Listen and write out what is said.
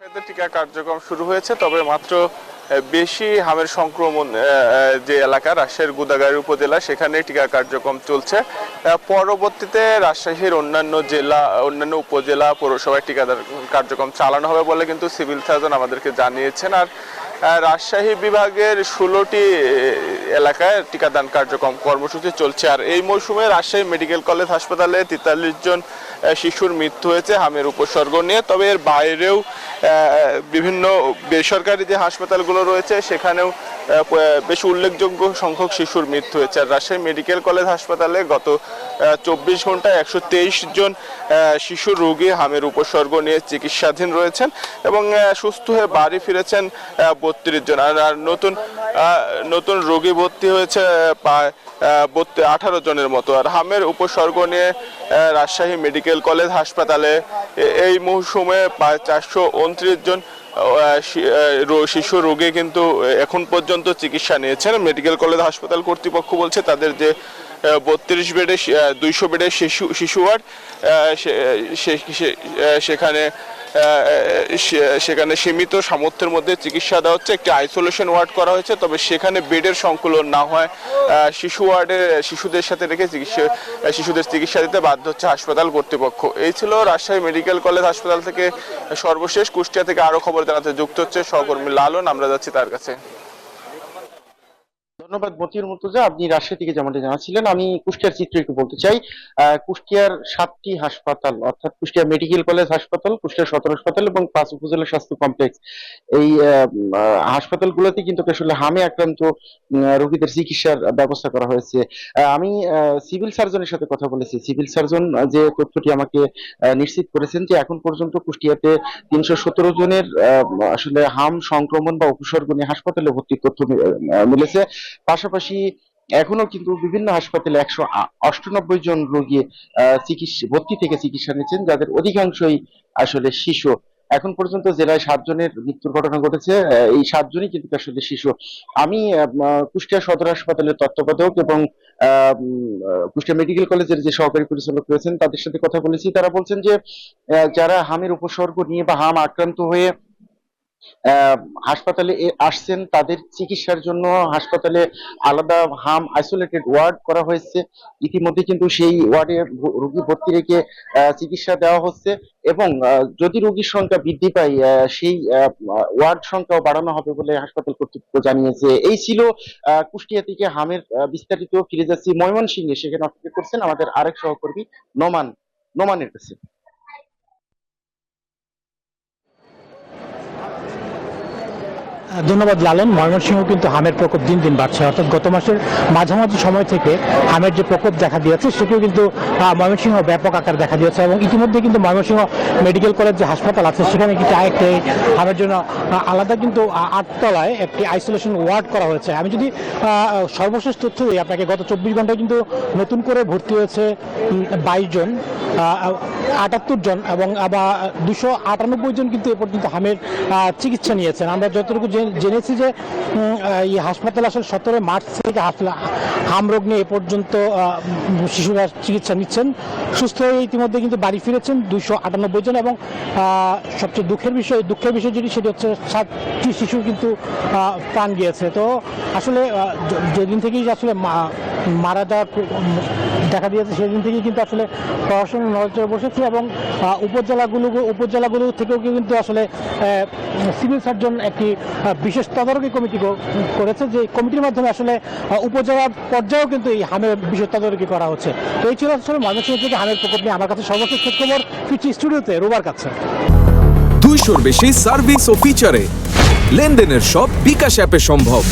টিকা কার্যক্রম শুরু হয়েছে, তবে মাত্র বেশি হামের সংক্রমণ যে এলাকা রাজশাহীর গুদাগাড়ী উপজেলা সেখানে টিকা কার্যক্রম চলছে। পরবর্তীতে রাজশাহীর অন্যান্য জেলা, অন্যান্য উপজেলা, পৌরসভায় টিকাদান কার্যক্রম চালানো হবে বলে কিন্তু সিভিল সার্জন আমাদেরকে জানিয়েছেন। আর রাজশাহী বিভাগের 16টি এলাকায় টিকাদান কার্যক্রম কর্মসূচি চলছে। আর এই মৌসুমে রাজশাহী মেডিকেল কলেজ হাসপাতালে 43 জন শিশুর মৃত্যু হয়েছে হামের উপসর্গ নিয়ে। তবে এর বাইরেও বিভিন্ন বেসরকারি যে হাসপাতালগুলো রয়েছে সেখানেও বেশ উল্লেখযোগ্য সংখ্যক শিশুর মৃত্যু হয়েছে। আর রাজশাহী মেডিকেল কলেজ হাসপাতালে গত 24 ঘন্টায় 123 জন শিশু রোগী হামের উপসর্গ নিয়ে চিকিৎসাধীন রয়েছেন এবং সুস্থ হয়ে বাড়ি ফিরেছেন 32 জন। আর নতুন রোগী ভর্তি হয়েছে প্রায় 18 জনের মতো। আর হামের উপসর্গ নিয়ে রাজশাহী মেডিকেল কলেজ হাসপাতালে এই মৌসুমে প্রায় 429 জন শিশু রোগী কিন্তু এখন পর্যন্ত চিকিৎসা নিয়েছেন। মেডিকেল কলেজ হাসপাতাল কর্তৃপক্ষ বলছে তাদের যে 32 বেডের 200 বেডের শিশু ওয়ার্ড সেখানে সীমিত সামর্থ্যের মধ্যে চিকিৎসা দেওয়া হচ্ছে। একটি আইসোলেশন ওয়ার্ড করা হয়েছে, তবে সেখানে বেডের সংকুলন না হয় শিশু ওয়ার্ডে শিশুদের সাথে রেখে শিশুদের চিকিৎসা দিতে বাধ্য হচ্ছে হাসপাতাল কর্তৃপক্ষ। এই ছিল রাজশাহী মেডিকেল কলেজ হাসপাতাল থেকে সর্বশেষ। কুষ্টিয়া থেকে আরো খবর জানাতে যুক্ত হচ্ছে সহকর্মী লালন, আমরা যাচ্ছি তার কাছে। ধন্যবাদ মতিউর মুর্তজা, আপনি রাজশাহী থেকে যেমনটি জানাচ্ছিলেন। আমি কুষ্টিয়ার চিত্র একটু বলতে চাই। কুষ্টিয়ার 7টি হাসপাতাল, অর্থাৎ কুষ্টিয়া মেডিকেল কলেজ হাসপাতাল, কুষ্টিয়া সদর হাসপাতাল এবং 5 উপজেলা স্বাস্থ্য কমপ্লেক্স, এই হাসপাতালগুলোতে কিন্তু আসলে হামে আক্রান্ত রোগীদের চিকিৎসার ব্যবস্থা করা হয়েছে। আমি সিভিল সার্জনের সাথে কথা বলেছি। সিভিল সার্জন যে তথ্যটি আমাকে নিশ্চিত করেছেন যে এখন পর্যন্ত কুষ্টিয়াতে 317 জনের আসলে হাম সংক্রমণ বা উপসর্গ নিয়ে হাসপাতালে ভর্তির তথ্য মিলেছে। পাশাপাশি এখনো কিন্তু বিভিন্ন হাসপাতালে 198 জন রোগী ভর্তি থেকে চিকিৎসা নিচ্ছেন, যাদের অধিকাংশই আসলে শিশু। এখন পর্যন্ত জেলায় 7 জনের মৃত্যুর ঘটনা ঘটেছে। এই 7 জনই কিন্তু আসলে শিশু। আমি কুষ্টিয়া সদর হাসপাতালের তত্ত্বাবধায়ক এবং কুষ্টিয়া মেডিকেল কলেজের যে সহকারী পরিচালক রয়েছেন তাদের সাথে কথা বলেছি। তারা বলছেন যে যারা হামের উপসর্গ নিয়ে বা হাম আক্রান্ত হয়ে হাসপাতালে আসছেন তাদের চিকিৎসার জন্য হাসপাতালে আলাদা হাম আইসোলেটেড ওয়ার্ড করা হয়েছে। ইতিমধ্যে কিন্তু সেই ওয়ার্ডে রোগী ভর্তি রেখে চিকিৎসা দেওয়া হচ্ছে এবং যদি রোগীর সংখ্যা বৃদ্ধি পায় সেই ওয়ার্ড সংখ্যাও বাড়ানো হবে বলে হাসপাতাল কর্তৃপক্ষ জানিয়েছে। এই ছিল কুষ্টিয়া থেকে হামের বিস্তারিত। ফিরে যাচ্ছি ময়মনসিংহে, সেখানে অপেক্ষা করছেন আমাদের আরেক সহকর্মী নোমানের কাছে। ধন্যবাদ লালন। ময়মনসিংহ কিন্তু হামের প্রকোপ দিন দিন বাড়ছে, অর্থাৎ গত মাসের মাঝামাঝি সময় থেকে হামের যে প্রকোপ দেখা দিয়েছে সেটিও কিন্তু ময়মনসিংহ ব্যাপক আকার দেখা দিয়েছে এবং ইতিমধ্যে কিন্তু ময়মনসিংহ মেডিকেল কলেজ যে হাসপাতাল আছে সেখানে কিন্তু আরেকটি হামের জন্য আলাদা কিন্তু 8 তলায় একটি আইসোলেশন ওয়ার্ড করা হয়েছে। আমি যদি সর্বশেষ তথ্য দিই আপনাকে, গত 24 ঘন্টায় কিন্তু নতুন করে ভর্তি হয়েছে 22 জন, 78 জন এবং আবার 298 জন কিন্তু এ পর্যন্ত হামের চিকিৎসা নিয়েছেন। আমরা যতটুকু জেনেছি যে এই হাসপাতাল আসলে 17 মার্চ থেকে হাম রোগ নিয়ে এ পর্যন্ত শিশুরা চিকিৎসা নিচ্ছেন। সুস্থ হয়ে ইতিমধ্যে কিন্তু বাড়ি ফিরেছেন 298 জন এবং সবচেয়ে দুঃখের বিষয় যেটি সেটি হচ্ছে 7টি শিশু কিন্তু প্রাণ গিয়েছে। তো আসলে যেদিন থেকেই আসলে মারা যাওয়ার দেখা দিয়েছে সেদিন থেকেই কিন্তু আসলে প্রশাসনের নজরে বসেছে এবং উপজেলাগুলো থেকেও কিন্তু আসলে সিভিল সার্জন একটি বিশেষ তদারকি কমিটি করেছে, যে কমিটির মাধ্যমে আসলে উপজেলা পর্যায়েও কিন্তু এই হামের বিশেষ তদারকি করা হচ্ছে। তো এই ছিল আসলে ময়মনসিংহ থেকে হামের প্রকোপ নিয়ে আমার কাছে সর্বশেষ খবর। ফিরছি স্টুডিওতে রোবার কাছে। 200-র বেশি সার্ভিস ও ফিচারে লেনদেনের সব বিকাশ অ্যাপে সম্ভব।